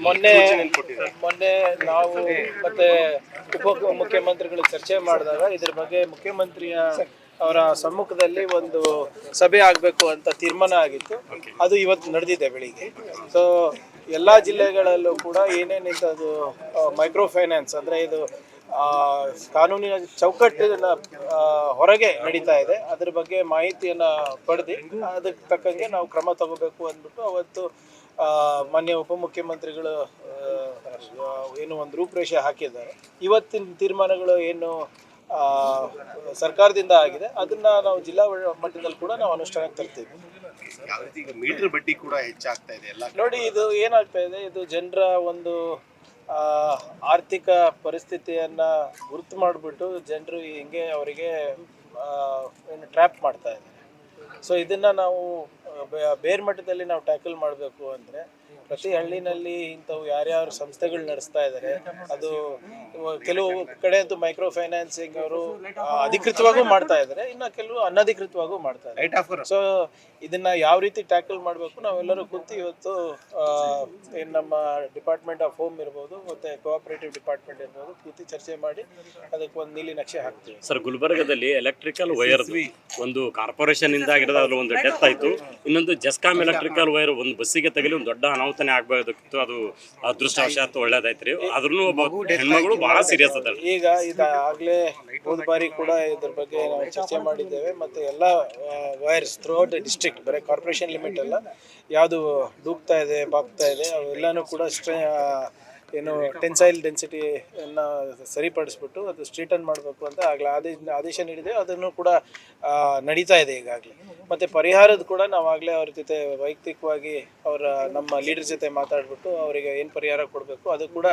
ಮೊನ್ನೆ ಮೊನ್ನೆ ನಾವು ಮತ್ತೆ ಉಪ ಮುಖ್ಯಮಂತ್ರಿಗಳು ಚರ್ಚೆ ಮಾಡಿದಾಗ ಇದ್ರ ಬಗ್ಗೆ ಮುಖ್ಯಮಂತ್ರಿಯ ಅವರ ಸಮ್ಮುಖದಲ್ಲಿ ಒಂದು ಸಭೆ ಆಗಬೇಕು ಅಂತ ತೀರ್ಮಾನ ಆಗಿತ್ತು. ಅದು ಇವತ್ತು ನಡೆದಿದೆ ಬೆಳಿಗ್ಗೆ. ಸೊ ಎಲ್ಲ ಜಿಲ್ಲೆಗಳಲ್ಲೂ ಕೂಡ ಏನೇನಿದೆ ಅದು ಮೈಕ್ರೋ ಫೈನಾನ್ಸ್ ಅಂದರೆ ಇದು ಕಾನೂನಿನ ಚೌಕಟ್ಟಿನ ಹೊರಗೆ ನಡೀತಾ ಇದೆ, ಅದ್ರ ಬಗ್ಗೆ ಮಾಹಿತಿಯನ್ನು ಪಡೆದು ಅದಕ್ಕೆ ತಕ್ಕಂಗೆ ನಾವು ಕ್ರಮ ತಗೋಬೇಕು ಅಂದ್ಬಿಟ್ಟು ಅವತ್ತು ಮಾನ್ಯ ಉಪಮುಖ್ಯಮಂತ್ರಿಗಳು ಏನು ಒಂದು ರೂಪರೇಷೆ ಹಾಕಿದ್ದಾರೆ. ಇವತ್ತಿನ ತೀರ್ಮಾನಗಳು ಏನು ಸರ್ಕಾರದಿಂದ ಆಗಿದೆ ಅದನ್ನ ನಾವು ಜಿಲ್ಲಾ ಮಟ್ಟದಲ್ಲಿ ಕೂಡ ನಾವು ಅನುಷ್ಠಾನಕ್ಕೆ ತರ್ತೀವಿ. ಮೀಟರ್ ಬಡ್ಡಿ ಕೂಡ ಹೆಚ್ಚಾಗ್ತಾ ಇದೆ ಎಲ್ಲ ನೋಡಿ, ಇದು ಏನಾಗ್ತಾ ಇದೆ, ಇದು ಜನರ ಒಂದು ಆರ್ಥಿಕ ಪರಿಸ್ಥಿತಿಯನ್ನ ಗುರುತು ಮಾಡಿಬಿಟ್ಟು ಜನರು ಹಿಂಗೆ ಅವರಿಗೆ ಏನು ಟ್ರ್ಯಾಪ್ ಮಾಡ್ತಾ ಇದ್ದಾರೆ. ಸೊ ಇದನ್ನ ನಾವು ಬೇರೆ ಮಟ್ಟದಲ್ಲಿ ನಾವು ಟ್ಯಾಕಲ್ ಮಾಡಬೇಕು ಅಂದರೆ ಪ್ರತಿ ಹಳ್ಳಿನಲ್ಲಿ ಇಂಥವು ಯಾರ್ಯಾರು ಸಂಸ್ಥೆಗಳು ನಡೆಸ್ತಾ ಇದ್ದಾರೆ, ಅದು ಕೆಲವು ಕಡೆ ಅಂತೂ ಮೈಕ್ರೋ ಫೈನಾನ್ಸಿಂಗ್ ಅವರು ಅಧಿಕೃತವಾಗೂ ಮಾಡ್ತಾ ಇದ್ದಾರೆ, ಇನ್ನು ಕೆಲವು ಅನಧಿಕೃತವಾಗೂ ಮಾಡ್ತಾ ಇದ್ದಾರೆ. ಸೊ ಇದನ್ನ ಯಾವ ರೀತಿ ಟ್ಯಾಕಲ್ ಮಾಡಬೇಕು ನಾವೆಲ್ಲರೂ ಕೂತು ಇವತ್ತು ಏನು ನಮ್ಮ ಡಿಪಾರ್ಟ್ಮೆಂಟ್ ಆಫ್ ಹೋಮ್ ಇರ್ಬೋದು ಮತ್ತೆ ಕೋಆಪರೇಟಿವ್ ಡಿಪಾರ್ಟ್ಮೆಂಟ್ ಇರ್ಬೋದು ಕೂತು ಚರ್ಚೆ ಮಾಡಿ ಅದಕ್ಕೆ ಒಂದು ನೀಲಿ ನಕ್ಷೆ ಹಾಕ್ತೀವಿ. ಸರ್, ಗುಲ್ಬರ್ಗದಲ್ಲಿ ಎಲೆಕ್ಟ್ರಿಕಲ್ ವೈರ್ ಒಂದು ಕಾರ್ಪೊರೇಷನ್ ಇಂದ ಆಗಿರೋದು ಒಂದು ಡೆತ್ ಆಯ್ತು, ಇನ್ನೊಂದು ಜಸ್ಕಾಮ್ ಎಲೆಕ್ಟ್ರಿಕಲ್ ವೈರ್ ಒಂದು ಬಸ್ಸಿಗೆ ತಗಲಿ ಒಂದು ದೊಡ್ಡ ಅನಾಹುತನೇ ಆಗ್ಬೋದಿತ್ತು. ಅದು ಅದೃಷ್ಟವಶಾತ್ ಒಳ್ಳೇದಾಯ್ತ್ರಿ, ಆದ್ರೂ ಹೆಣ್ಮಗಳು ಬಹಳ ಸೀರಿಯಸ್ ಅದ. ಈಗ ಇದಾಗಲೇ ಹೋದ ಬಾರಿ ಕೂಡ ಇದ್ರ ಬಗ್ಗೆ ನಾವು ಚರ್ಚೆ ಮಾಡಿದ್ದೇವೆ. ಮತ್ತೆ ಎಲ್ಲ ವೈರ್ಸ್ ಥ್ರೂಔಟ್ ಡಿಸ್ಟ್ರಿಕ್ಟ್, ಬರೀ ಕಾರ್ಪೊರೇಷನ್ ಲಿಮಿಟ್ ಅಲ್ಲ, ಯಾವುದು ಡೂಬ್ತಾ ಇದೆ ಬಾಗ್ತಾ ಇದೆ ಅವೆಲ್ಲನೂ ಕೂಡ ಏನು ಟೆನ್ಸೈಲ್ ಡೆನ್ಸಿಟಿಯನ್ನು ಸರಿಪಡಿಸ್ಬಿಟ್ಟು ಅದು ಸ್ಟ್ರೀಟನ್ ಮಾಡಬೇಕು ಅಂತ ಆಗಲೇ ಆದೇಶ ನೀಡಿದೆ. ಅದನ್ನು ಕೂಡ ನಡೀತಾ ಇದೆ ಈಗಾಗಲೇ. ಮತ್ತು ಪರಿಹಾರದ ಕೂಡ ನಾವಾಗಲೇ ಅವ್ರ ಜೊತೆ ವೈಯಕ್ತಿಕವಾಗಿ ನಮ್ಮ ಲೀಡರ್ ಜೊತೆ ಮಾತಾಡ್ಬಿಟ್ಟು ಅವರಿಗೆ ಏನು ಪರಿಹಾರ ಕೊಡಬೇಕು ಅದು ಕೂಡ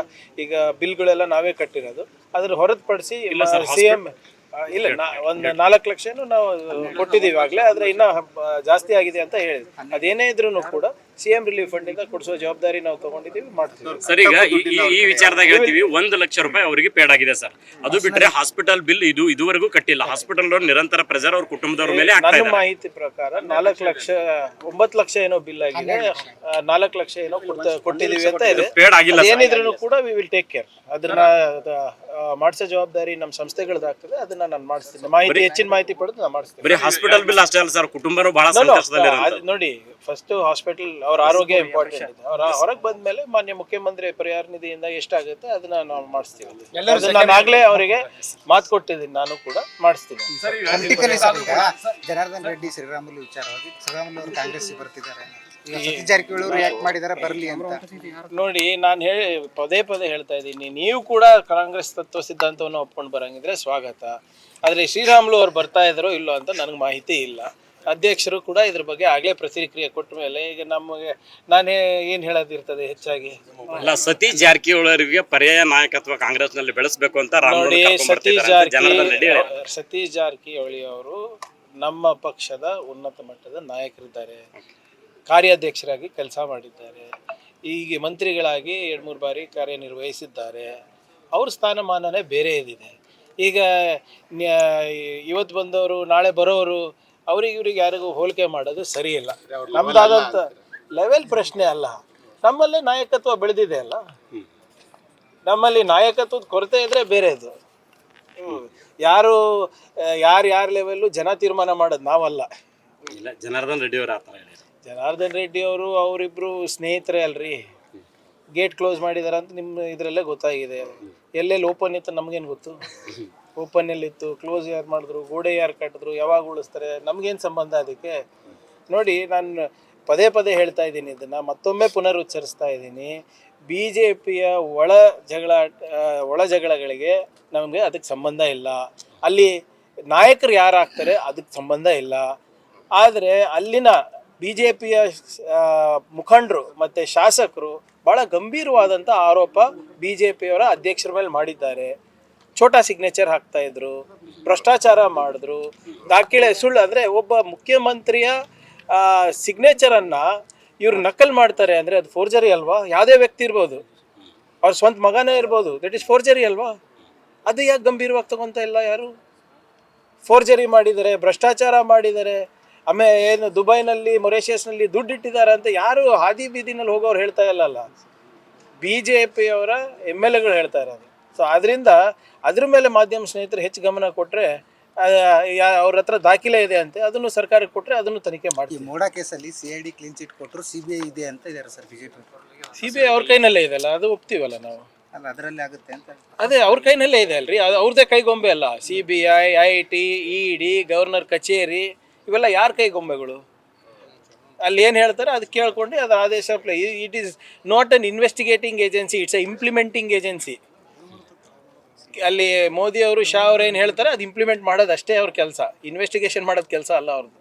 ಈಗ ಬಿಲ್ಗಳೆಲ್ಲ ನಾವೇ ಕಟ್ಟಿರೋದು. ಅದನ್ನು ಹೊರತುಪಡಿಸಿ CM ಇಲ್ಲ ಒಂದು 4 ಲಕ್ಷನೂ ನಾವು ಕೊಟ್ಟಿದ್ದೀವಿ ಆಗಲೇ, ಆದರೆ ಇನ್ನೂ ಜಾಸ್ತಿ ಆಗಿದೆ ಅಂತ ಹೇಳಿದ್ವಿ. ಅದೇನೇ ಇದ್ರೂ ಕೂಡ CM ರಿಲೀಫ್ ಫಂಡ್ ಇಂದ ಕೊಡಿಸೋ ಜವಾಬ್ದಾರಿ ನಾವು ತಗೊಂಡಿದ್ದೀವಿ, ಮಾಡ್ತೀವಿ. ಸರ್, ಈಗ ಈ ವಿಚಾರದಾಗ ಹೇಳ್ತೀವಿ 1 ಲಕ್ಷ ರೂಪಾಯಿ ಅವರಿಗೆ ಪೇಡ್ ಆಗಿದೆ ಸರ್. ಅದು ಬಿಟ್ಟರೆ ಹಾಸ್ಪಿಟಲ್ ಬಿಲ್ ಇದುವರೆಗೂ ಕಟ್ಟಿಲ್ಲ. ಹಾಸ್ಪಿಟಲ್ ನಿರಂತರ ಪ್ರೆಷರ್ ಅವ್ರ ಕುಟುಂಬದವ್ರ ಮೇಲೆ ನನ್ನ ಮಾಹಿತಿ ಪ್ರಕಾರ 9 ಲಕ್ಷ ಏನೋ ಬಿಲ್ ಆಗಿದೆ, 4 ಲಕ್ಷ ಏನೋ ಕೊಟ್ಟಿದ್ದೀವಿ ಅಂತ ಇದೆ. ಏನಿದ್ರು ಕೂಡ ವಿ ವಿಲ್ ಟೇಕ್ ಕೇರ್. ಅದನ್ನ ಮಾಡಿಸೋ ಜವಾಬ್ದಾರಿ ನಮ್ಮ ಸಂಸ್ಥೆಗಳದ್ದಾಗ್ತದೆ. ಅದನ್ನ ನಾನು ಮಾಡಿಸ್ತೀನಿ, ಹೆಚ್ಚಿನ ಮಾಹಿತಿ ಪಡೆದು ನಾನು ಮಾಡಿಸ್ತೀನಿ. ಬರೀ ಹಾಸ್ಪಿಟಲ್ ಬಿಲ್ ಅಷ್ಟೇ ಅಲ್ಲ ಸರ್, ಕುಟುಂಬನೂ ಬಹಳ ಸಂಕಷ್ಟದಲ್ಲಿ. ನೋಡಿ, ಫಸ್ಟ್ ಹಾಸ್ಪಿಟಲ್ ಅವ್ರ ಆರೋಗ್ಯ ಇಂಪಾರ್ಟೆಂಟ್ ಇದೆ. ಅವ್ರ ಹೊರಗೆ ಬಂದ್ಮೇಲೆ ಮಾನ್ಯ ಮುಖ್ಯಮಂತ್ರಿ ಪರಿಹಾರ ನಿಧಿಯಿಂದ ಎಷ್ಟಾಗುತ್ತೆ ಅದನ್ನ ನಾವು ಮಾಡಿಸ್ತೀವಿ. ನಾನು ಆಗ್ಲೇ ಅವರಿಗೆ ಮಾತು ಕೊಟ್ಟಿದ್ದೀನಿ, ನಾನು ಕೂಡ ಮಾಡಿಸ್ತೀನಿ. ಜನಾರ್ದನ್ ರೆಡ್ಡಿ ಶ್ರೀರಾಮುಲು ವಿಚಾರವಾಗಿ ಶ್ರೀರಾಮುಲು ಅವರು ಕಾಂಗ್ರೆಸ್ ಬರ್ತಿದ್ದಾರೆ, ಸತೀಶ್ ಜಾರಕಿಹೊಳಿ ಅವರು ಯಾಕೆ ಮಾಡಿದಾರೆ ಬರಲಿ ಅಂತ. ನೋಡಿ, ನಾನು ಪದೇ ಹೇಳ್ತಾ ಇದ್ದೀನಿ, ನೀವು ಕೂಡ ಕಾಂಗ್ರೆಸ್ ತತ್ವ ಸಿದ್ಧಾಂತವನ್ನು ಒಪ್ಕೊಂಡು ಬರಂಗಿದ್ರೆ ಸ್ವಾಗತ. ಆದರೆ ಶ್ರೀರಾಮುಲು ಅವ್ರು ಬರ್ತಾ ಇದ್ದಾರೋ ಇಲ್ಲೋ ಅಂತ ನನಗೆ ಮಾಹಿತಿ ಇಲ್ಲ. ಅಧ್ಯಕ್ಷರು ಕೂಡ ಇದ್ರ ಬಗ್ಗೆ ಆಗಲೇ ಪ್ರತಿಕ್ರಿಯೆ ಕೊಟ್ಟ ಮೇಲೆ ಈಗ ನಮಗೆ ನಾನೇ ಏನು ಹೇಳೋದಿರ್ತದೆ ಹೆಚ್ಚಾಗಿ. ಸತೀಶ್ ಜಾರಕಿಹೊಳಿ ಅವರಿಗೆ ಪರ್ಯಾಯ ನಾಯಕತ್ವ ಕಾಂಗ್ರೆಸ್ನಲ್ಲಿ ಬೆಳೆಸಬೇಕು ಅಂತ ನೋಡಿ, ಸತೀಶ್ ಜಾರಕಿಹೊಳಿ ಅವರು ನಮ್ಮ ಪಕ್ಷದ ಉನ್ನತ ಮಟ್ಟದ ನಾಯಕರಿದ್ದಾರೆ, ಕಾರ್ಯಾಧ್ಯಕ್ಷರಾಗಿ ಕೆಲಸ ಮಾಡಿದ್ದಾರೆ, ಈಗ ಮಂತ್ರಿಗಳಾಗಿ 2-3 ಬಾರಿ ಕಾರ್ಯನಿರ್ವಹಿಸಿದ್ದಾರೆ. ಅವ್ರ ಸ್ಥಾನಮಾನನೇ ಬೇರೆ ಇದಿದೆ. ಈಗ ಇವತ್ತು ಬಂದವರು ನಾಳೆ ಬರೋರು ಇವ್ರಿಗೆ ಯಾರಿಗೂ ಹೋಲಿಕೆ ಮಾಡೋದು ಸರಿ ಇಲ್ಲ. ನಮ್ದಾದಂಥ ಲೆವೆಲ್ ಪ್ರಶ್ನೆ ಅಲ್ಲ, ನಮ್ಮಲ್ಲೇ ನಾಯಕತ್ವ ಬೆಳೆದಿದೆ ಅಲ್ಲ. ನಮ್ಮಲ್ಲಿ ನಾಯಕತ್ವದ ಕೊರತೆ ಇದ್ರೆ ಬೇರೆದು. ಯಾರ ಲೆವೆಲ್ಲು ಜನ ತೀರ್ಮಾನ ಮಾಡೋದು ನಾವಲ್ಲ. ಜನಾರ್ದನ್ ರೆಡ್ಡಿ ಅವರು ಜನಾರ್ದನ್ ರೆಡ್ಡಿ ಅವರು ಅವರಿಬ್ರು ಸ್ನೇಹಿತರೇ ಅಲ್ರಿ. ಗೇಟ್ ಕ್ಲೋಸ್ ಮಾಡಿದಾರ ಅಂತ ನಿಮ್ಮ ಇದರಲ್ಲೇ ಗೊತ್ತಾಗಿದೆ. ಎಲ್ಲೆಲ್ಲಿ ಓಪನ್ ಇತ್ತು ನಮಗೇನು ಗೊತ್ತು? ಓಪನ್ ಎಲ್ಲಿತ್ತು, ಕ್ಲೋಸ್ ಯಾರು ಮಾಡಿದ್ರು, ಗೋಡೆ ಯಾರು ಕಟ್ಟಿದ್ರು, ಯಾವಾಗ ಉಳಿಸ್ತಾರೆ, ನಮಗೇನು ಸಂಬಂಧ ಅದಕ್ಕೆ? ನೋಡಿ, ನಾನು ಪದೇ ಹೇಳ್ತಾ ಇದ್ದೀನಿ, ಇದನ್ನು ಮತ್ತೊಮ್ಮೆ ಪುನರುಚ್ಚರಿಸ್ತಾ ಇದ್ದೀನಿ. BJPಯ ಒಳ ಜಗಳಗಳಿಗೆ ನಮಗೆ ಅದಕ್ಕೆ ಸಂಬಂಧ ಇಲ್ಲ. ಅಲ್ಲಿ ನಾಯಕರು ಯಾರು ಆಗ್ತಾರೆ ಅದಕ್ಕೆ ಸಂಬಂಧ ಇಲ್ಲ. ಆದರೆ ಅಲ್ಲಿನ BJPಯ ಮುಖಂಡರು ಮತ್ತು ಶಾಸಕರು ಭಾಳ ಗಂಭೀರವಾದಂಥ ಆರೋಪ BJPಯವರ ಅಧ್ಯಕ್ಷರ ಮೇಲೆ ಮಾಡಿದ್ದಾರೆ. ಛೋಟಾ ಸಿಗ್ನೇಚರ್ ಹಾಕ್ತಾಯಿದ್ರು, ಭ್ರಷ್ಟಾಚಾರ ಮಾಡಿದ್ರು, ದಾಖಲೆ ಸುಳ್ಳು. ಅಂದರೆ ಒಬ್ಬ ಮುಖ್ಯಮಂತ್ರಿಯ ಸಿಗ್ನೇಚರನ್ನು ಇವ್ರು ನಕಲ್ ಮಾಡ್ತಾರೆ ಅಂದರೆ ಅದು ಫೋರ್ಜರಿ ಅಲ್ವಾ? ಯಾವುದೇ ವ್ಯಕ್ತಿ ಇರ್ಬೋದು, ಅವ್ರ ಸ್ವಂತ ಮಗನೇ ಇರ್ಬೋದು, ದಟ್ ಈಸ್ ಫೋರ್ಜರಿ ಅಲ್ವಾ? ಅದು ಯಾಕೆ ಗಂಭೀರವಾಗಿ ತಗೊತಾ ಇಲ್ಲ ಯಾರು? ಫೋರ್ಜರಿ ಮಾಡಿದ್ದಾರೆ, ಭ್ರಷ್ಟಾಚಾರ ಮಾಡಿದ್ದಾರೆ, ಆಮೇಲೆ ಏನು ದುಬೈನಲ್ಲಿ ಮೊರೇಷಿಯಸ್ನಲ್ಲಿ ದುಡ್ಡು ಇಟ್ಟಿದ್ದಾರೆ ಅಂತ ಯಾರು ಹಾದಿ ಬೀದಿನಲ್ಲಿ ಹೋಗೋರು ಹೇಳ್ತಾ ಇಲ್ಲಲ್ಲ. BJP ಅವರ MLAಗಳು ಹೇಳ್ತಾ ಇರೋದು. ಸೊ ಅದರಿಂದ ಅದ್ರ ಮೇಲೆ ಮಾಧ್ಯಮ ಸ್ನೇಹಿತರು ಹೆಚ್ಚು ಗಮನ ಕೊಟ್ಟರೆ ಅವ್ರ ಹತ್ರ ದಾಖಲೆ ಇದೆ ಅಂತೆ, ಅದನ್ನು ಸರ್ಕಾರಕ್ಕೆ ಕೊಟ್ಟರೆ ಅದನ್ನು ತನಿಖೆ ಈ ಮಾಡ್ತೀವಿ. ಮೋಡಾ ಕೇಸಲ್ಲಿ CID ಕ್ಲೀನ್ ಚಿಟ್ ಕೊಟ್ಟರು, CBI ಇದೆ ಅಂತ ಇದ್ದಾರೆ ಸರ್ ಬಿಜೆಪಿ. CBI ಅವ್ರ ಕೈನಲ್ಲೇ ಇದೆಲ್ಲ, ಅದು ಒಪ್ತೀವಲ್ಲ ನಾವು. ಅಲ್ಲ ಅದರಲ್ಲಿ ಆಗುತ್ತೆ ಅಂತ. ಅದೇ ಅವ್ರ ಕೈನಲ್ಲೇ ಇದೆ ಅಲ್ರಿ, ಅದು ಅವ್ರದ್ದೇ ಕೈಗೊಂಬೆ ಅಲ್ಲ. CBI, IT, ED, ಗವರ್ನರ್ ಕಚೇರಿ ಇವೆಲ್ಲ ಯಾರ ಕೈಗೊಂಬೆಗಳು? ಅಲ್ಲಿ ಏನು ಹೇಳ್ತಾರೆ ಅದು ಕೇಳ್ಕೊಂಡು ಅದರ ಆದೇಶ it is not an investigating agency, it's a implementing agency. ಅಲ್ಲಿ ಮೋದಿ ಅವರು ಶಾ ಅವ್ರು ಏನು ಹೇಳ್ತಾರೆ ಅದು ಇಂಪ್ಲಿಮೆಂಟ್ ಮಾಡೋದು ಅಷ್ಟೇ ಅವ್ರ ಕೆಲಸ, ಇನ್ವೆಸ್ಟಿಗೇಷನ್ ಮಾಡೋದು ಕೆಲಸ ಅಲ್ಲ ಅವ್ರದ್ದು.